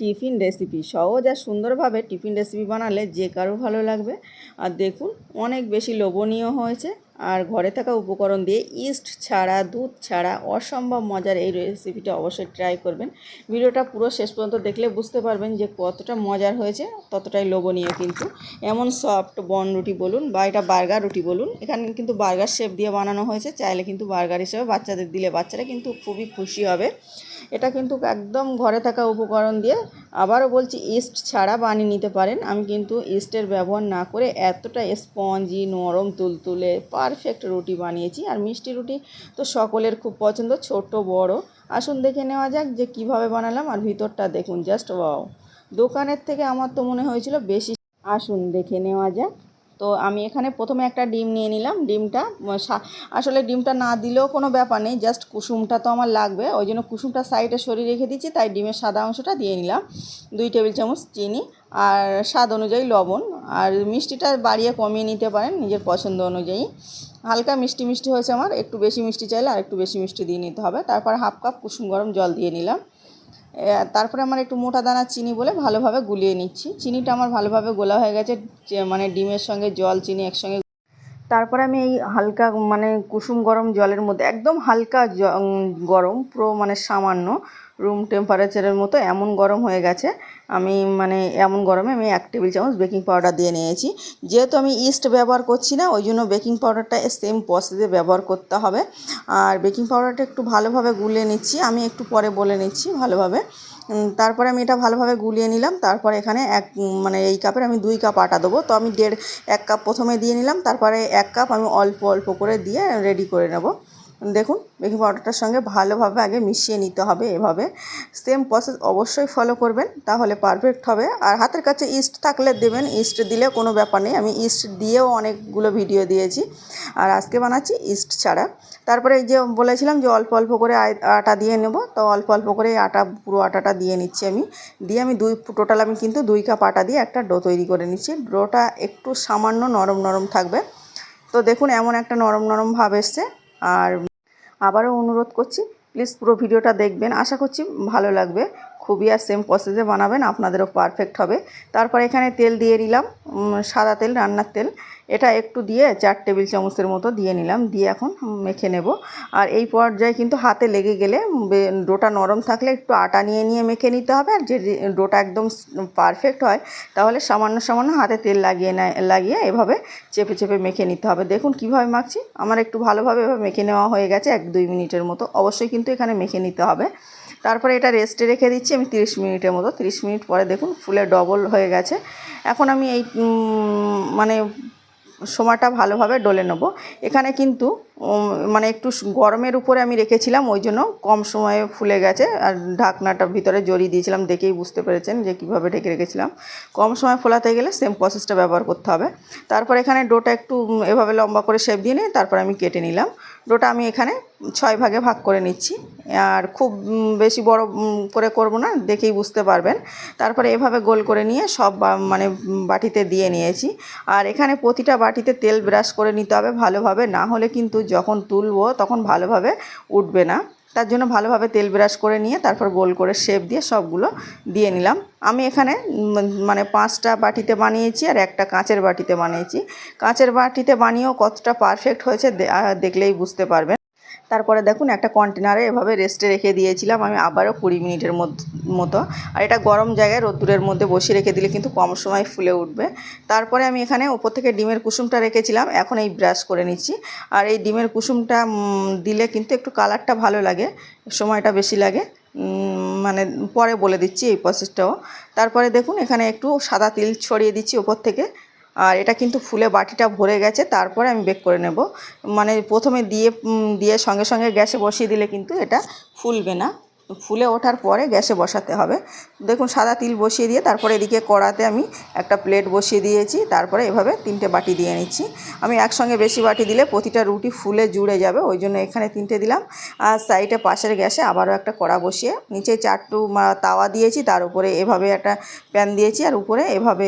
Tiffin recipe সহজ আর সুন্দরভাবে tiffin recipe বানালে যে কারো ভালো লাগবে। আর দেখুন অনেক বেশি লোভনীয় হয়েছে। আর ঘরে থাকা উপকরণ দিয়ে ইস্ট ছাড়া দুধ ছাড়া অসম্ভব মজার এই রেসিপিটা অবশ্যই ট্রাই করবেন। ভিডিওটা পুরো শেষ পর্যন্ত দেখলে বুঝতে পারবেন যে কতটা মজার হয়েছে, ততটাই লোভনীয়। কিন্তু এমন সফট বন রুটি বলুন বা এটা বার্গার রুটি বলুন, এখানে কিন্তু বার্গার শেপ দিয়ে বানানো হয়েছে। চাইলে কিন্তু বার্গার হিসেবে বাচ্চাদের দিলে বাচ্চারা কিন্তু খুবই খুশি হবে। এটা কিন্তু একদম ঘরে থাকা উপকরণ দিয়ে, আবারও বলছি ইস্ট ছাড়া বানিয়ে নিতে পারেন। আমি কিন্তু ইস্টের ব্যবহার না করে এতটা স্পঞ্জি নরম তুলতুলে পারফেক্ট রুটি বানিয়েছি। আর মিষ্টি রুটি তো সকলের খুব পছন্দ, ছোট বড়। আসুন দেখে নেওয়া যাক যে কিভাবে বানালাম। আর ভিতরটা দেখুন, জাস্ট ওয়াও! দোকানের থেকে আমার তো মনে হয়েছিল বেশি। আসুন দেখে নেওয়া যাক। তো আমি এখানে প্রথমে একটা ডিম নিয়ে নিলাম। ডিমটা আসলে ডিমটা না দিলেও কোনো ব্যাপার নেই, জাস্ট কুসুমটা তো আমার লাগবে, ওই জন্য কুসুমটা সাইডে সরিয়ে রেখে দিচ্ছি। তাই ডিমের সাদা অংশটা দিয়ে নিলাম। 2 টেবিল চামচ চিনি আর স্বাদ অনুযায়ী লবণ। আর মিষ্টিটা বাড়িয়ে কমিয়ে নিতে পারেন নিজের পছন্দ অনুযায়ী। হালকা মিষ্টি মিষ্টি হয়েছে আমার, একটু বেশি মিষ্টি চাইলে আর একটু বেশি মিষ্টি দিয়ে নিতে হবে। তারপর হাফ কাপ কুসুম গরম জল দিয়ে নিলাম। তারপরে আমার একটু মোটা দানার চিনি বলে ভালোভাবে গুলিয়ে নিচ্ছি। চিনিটা আমার ভালোভাবে গোলা হয়ে গেছে, মানে ডিমের সঙ্গে জল চিনি একসঙ্গে। তারপরে আমি এই হালকা কুসুম গরম জলের মধ্যে একদম হালকা গরম, পুরো সামান্য রুম টেম্পারেচারের মতো এমন গরম হয়ে গেছে। আমি এমন গরমে আমি 1 টেবিল চামচ বেকিং পাউডার দিয়ে নিয়েছি। যেহেতু আমি ইস্ট ব্যবহার করছি না, ওই জন্য বেকিং পাউডারটা সেম প্রসেসে ব্যবহার করতে হবে। আর বেকিং পাউডারটা একটু ভালোভাবে গুলিয়ে নিচ্ছি, আমি একটু পরে বলে নিচ্ছি ভালোভাবে। তারপরে আমি এটা ভালোভাবে গুলিয়ে নিলাম। তারপরে এখানে এই কাপের আমি 2 কাপ আটা দেবো। তো আমি 1 কাপ প্রথমে দিয়ে নিলাম, তারপরে 1 কাপ আমি অল্প অল্প করে দিয়ে রেডি করে নেব। দেখুন বেকিং পাউডারটার সঙ্গে ভালোভাবে আগে মিশিয়ে নিতে হবে। এভাবে সেম প্রসেস অবশ্যই ফলো করবেন, তাহলে পারফেক্ট হবে। আর হাতের কাছে ইস্ট থাকলে দেবেন, ইস্ট দিলে কোনো ব্যাপার নেই। আমি ইস্ট দিয়েও অনেকগুলো ভিডিও দিয়েছি, আর আজকে বানাচ্ছি ইস্ট ছাড়া। তারপরে এই যে বলেছিলাম যে অল্প অল্প করে আটা দিয়ে নেব, তো অল্প অল্প করে পুরো আটাটা দিয়ে নিচ্ছি আমি। দিয়ে আমি টোটাল আমি কিন্তু 2 কাপ আটা দিয়ে একটা ডো তৈরি করে নিচ্ছি। ডোটা একটু সামান্য নরম নরম থাকবে। তো দেখুন এমন একটা নরম নরম ভাব এসছে। আর আবারও অনুরোধ করছি, প্লিজ পুরো ভিডিওটা দেখবেন, আশা করছি ভালো লাগবে। খুবই আর সেম প্রসেসে বানাবেন, আপনাদেরও পারফেক্ট হবে। তারপর এখানে তেল দিয়ে নিলাম, সাদা তেল, রান্নার তেল। এটা একটু দিয়ে 4 টেবিল চামচের মতো দিয়ে নিলাম। দিয়ে এখন মেখে নেব। আর এই পর্যায়ে কিন্তু হাতে লেগে গেলে, ডোটা নরম থাকলে একটু আটা নিয়ে নিয়ে মেখে নিতে হবে। আর যে ডোটা একদম পারফেক্ট হয়, তাহলে সামান্য সামান্য হাতে তেল লাগিয়ে এভাবে চেপে চেপে মেখে নিতে হবে। দেখুন কিভাবে মাখছি, আমার একটু ভালোভাবে এভাবে মেখে নেওয়া হয়ে গেছে 1-2 মিনিটের মতো। অবশ্যই কিন্তু এখানে মেখে নিতে হবে। তারপরে এটা রেস্টে রেখে দিচ্ছি আমি 30 মিনিটের মতো। 30 মিনিট পরে দেখুন ফুলে ডবল হয়ে গেছে। এখন আমি এই সময়টা ভালোভাবে ডলে নেব। এখানে কিন্তু একটু গরমের উপরে আমি রেখেছিলাম, ওই জন্য কম সময়ে ফুলে গেছে। আর ঢাকনাটা ভিতরে জড়িয়ে দিয়েছিলাম, দেখেই বুঝতে পেরেছেন যে কীভাবে ঢেকে রেখেছিলাম। কম সময় ফোলাতে গেলে সেম প্রসেসটা ব্যবহার করতে হবে। তারপর এখানে ডোটা একটু এভাবে লম্বা করে শেপ দিয়ে নিয়ে তারপর আমি কেটে নিলাম। ডোটা আমি এখানে 6 ভাগে ভাগ করে নিচ্ছি। আর খুব বেশি বড় করে করব না, দেখেই বুঝতে পারবেন। তারপরে এভাবে গোল করে নিয়ে সব বাটিতে দিয়ে নিয়েছি। আর এখানে প্রতিটা বাটিতে তেল ব্রাশ করে নিতে হবে ভালোভাবে, না হলে কিন্তু যখন তুলবো তখন ভালোভাবে উঠবে না। তার জন্য ভালোভাবে তেল ব্রাশ করে নিয়ে তারপর গোল করে শেপ দিয়ে সবগুলো দিয়ে নিলাম। আমি এখানে 5টা বাটিতে বানিয়েছি আর একটা কাঁচের বাটিতে বানিয়েছি। কাঁচের বাটিতে বানিয়েও কতটা পারফেক্ট হয়েছে দেখলেই বুঝতে পারবেন। তারপরে দেখুন একটা কন্টেনারে এভাবে রেস্টে রেখে দিয়েছিলাম আমি আবারও 20 মিনিটের মতো। আর এটা গরম জায়গায় রোদ্দুরের মধ্যে বসিয়ে রেখে দিলে কিন্তু কম সময় ফুলে উঠবে। তারপরে আমি এখানে উপর থেকে ডিমের কুসুমটা রেখেছিলাম, এখন এই ব্রাশ করে নিচ্ছি। আর এই ডিমের কুসুমটা দিলে কিন্তু একটু কালারটা ভালো লাগে, সময়টা বেশি লাগে। পরে বলে দিচ্ছি এই প্রসেসটাও। তারপরে দেখুন এখানে একটু সাদা তিল ছড়িয়ে দিচ্ছি ওপর থেকে। আর এটা কিন্তু ফুলে বাটিটা ভরে গেছে। তারপরে আমি বেক করে নেব। প্রথমে দিয়ে সঙ্গে সঙ্গে গ্যাসে বসিয়ে দিলে কিন্তু এটা ফুলবে না, ফুলে ওঠার পরে গ্যাসে বসাতে হবে। দেখুন সাদা তিল বসিয়ে দিয়ে তারপরে এদিকে কড়াতে আমি একটা প্লেট বসিয়ে দিয়েছি। তারপরে এভাবে 3টে বাটি দিয়ে নিচ্ছি। আমি একসঙ্গে বেশি বাটি দিলে প্রতিটা রুটি ফুলে জুড়ে যাবে, ওই জন্য এখানে 3টে দিলাম। আর সাইডে পাশের গ্যাসে আবারও একটা কড়া বসিয়ে নিচে 4টু তাওয়া দিয়েছি, তার উপরে এভাবে একটা প্যান দিয়েছি, আর উপরে এভাবে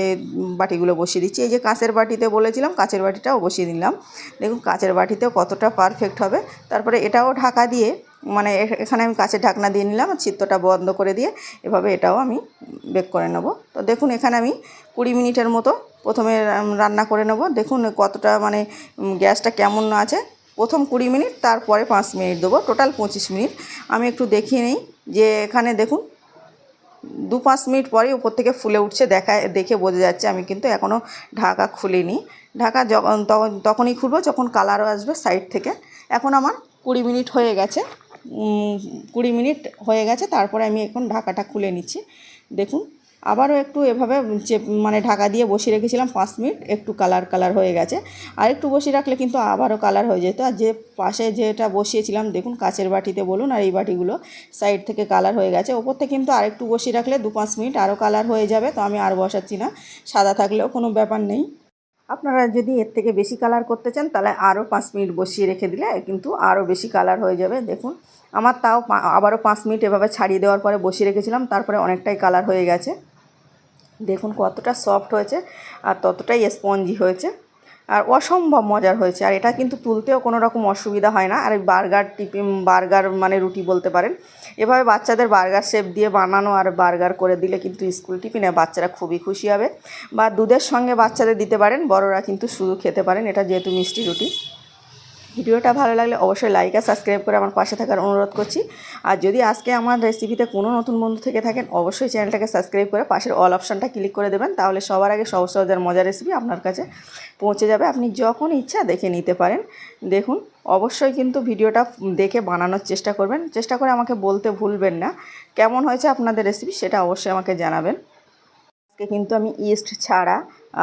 বাটিগুলো বসিয়ে দিচ্ছি। এই যে কাঁচের বাটিতে বলেছিলাম, কাঁচের বাটিটাও বসিয়ে দিলাম। দেখুন কাঁচের বাটিতেও কতটা পারফেক্ট হবে। তারপরে এটাও ঢাকা দিয়ে মানে এখানে আমি কাঁচের ঢাকনা দিয়ে নিলাম, চিত্তটা বন্ধ করে দিয়ে এভাবে এটাও আমি বেক করে নেব। তো দেখুন এখানে আমি 20 মিনিটের মতো প্রথমে রান্না করে নেব। দেখুন কতটা মানে গ্যাসটা কেমন আছে। প্রথম 20 মিনিট, তারপরে 5 মিনিট দেবো, টোটাল 25 মিনিট। আমি একটু দেখিয়ে নিই যে এখানে দেখুন 2-5 মিনিট পরেই উপর থেকে ফুলে উঠছে, দেখে বোঝা যাচ্ছে। আমি কিন্তু এখনও ঢাকা খুলিনি, ঢাকা তখনই খুলবো যখন কালারও আসবে সাইড থেকে। এখন আমার 20 মিনিট হয়ে গেছে, 20 মিনিট হয়ে গেছে। তারপরে আমি এখন ঢাকাটা খুলে নিচ্ছি। দেখুন আবারও একটু এভাবে মানে ঢাকা দিয়ে বসিয়ে রেখেছিলাম 5 মিনিট, একটু কালার হয়ে গেছে। আর একটু বসিয়ে রাখলে কিন্তু আবারও কালার হয়ে যেত। আর যে পাশে যেটা বসিয়েছিলাম দেখুন কাচের বাটিতে বলুন আর এই বাটিগুলো সাইড থেকে কালার হয়ে গেছে। ওপর থেকে কিন্তু আরেকটু বসিয়ে রাখলে 2-5 মিনিট আরও কালার হয়ে যাবে। তো আমি আর বসাচ্ছি না, সাদা থাকলেও কোনো ব্যাপার নেই। আপনারা যদি এর থেকে বেশি কালার করতে চান তাহলে আরও 5 মিনিট বসিয়ে রেখে দিলে কিন্তু আরও বেশি কালার হয়ে যাবে। দেখুন আমার তাও আবারও 5 মিনিট এভাবে ছাড়িয়ে দেওয়ার পরে বসিয়ে রেখেছিলাম, তারপরে অনেকটাই কালার হয়ে গেছে। দেখুন কতটা সফট হয়েছে আর ততটাই স্পঞ্জি হয়েছে আর অসম্ভব মজার হয়েছে। আর এটা কিন্তু তুলতেও কোনো রকম অসুবিধা হয় না। আর বার্গার মানে রুটি বলতে পারেন। এভাবে বাচ্চাদের বার্গার শেপ দিয়ে বানানো আর বার্গার করে দিলে কিন্তু স্কুল টিফিনে বাচ্চারা খুবই খুশি হবে। বা দুধের সঙ্গে বাচ্চাদের দিতে পারেন, বড়রা কিন্তু শুধু খেতে পারেন, এটা যেহেতু মিষ্টি রুটি। ভিডিওটা ভালো লাগলে অবশ্যই লাইক আর সাবস্ক্রাইব করে আমার পাশে থাকার অনুরোধ করছি। আর যদি আজকে আমার রেসিপিতে কোনো নতুন বন্ধু থেকে থাকেন অবশ্যই চ্যানেলটাকে সাবস্ক্রাইব করে পাশের অল অপশানটা ক্লিক করে দেবেন, তাহলে সবার আগে সহজ আর মজার রেসিপি আপনার কাছে পৌঁছে যাবে। আপনি যখন ইচ্ছা দেখে নিতে পারেন। দেখুন অবশ্যই কিন্তু ভিডিওটা দেখে বানানোর চেষ্টা করবেন, চেষ্টা করে আমাকে বলতে ভুলবেন না কেমন হয়েছে আপনাদের রেসিপি, সেটা অবশ্যই আমাকে জানাবেন। আজকে কিন্তু আমি ইস্ট ছাড়া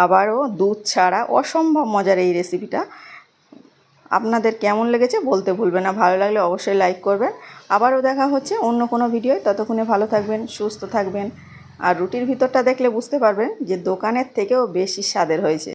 আবারও দুধ ছাড়া অসম্ভব মজার এই রেসিপিটা আপনাদের কেমন লেগেছে বলতে ভুলবেন না। ভালো লাগলে অবশ্যই লাইক করবেন। আবারও দেখা হচ্ছে অন্য কোনো ভিডিও, ততক্ষণে ভালো থাকবেন, সুস্থ থাকবেন। আর রুটির ভিতরটা দেখলে বুঝতে পারবেন যে দোকানের থেকেও বেশি স্বাদের হয়েছে।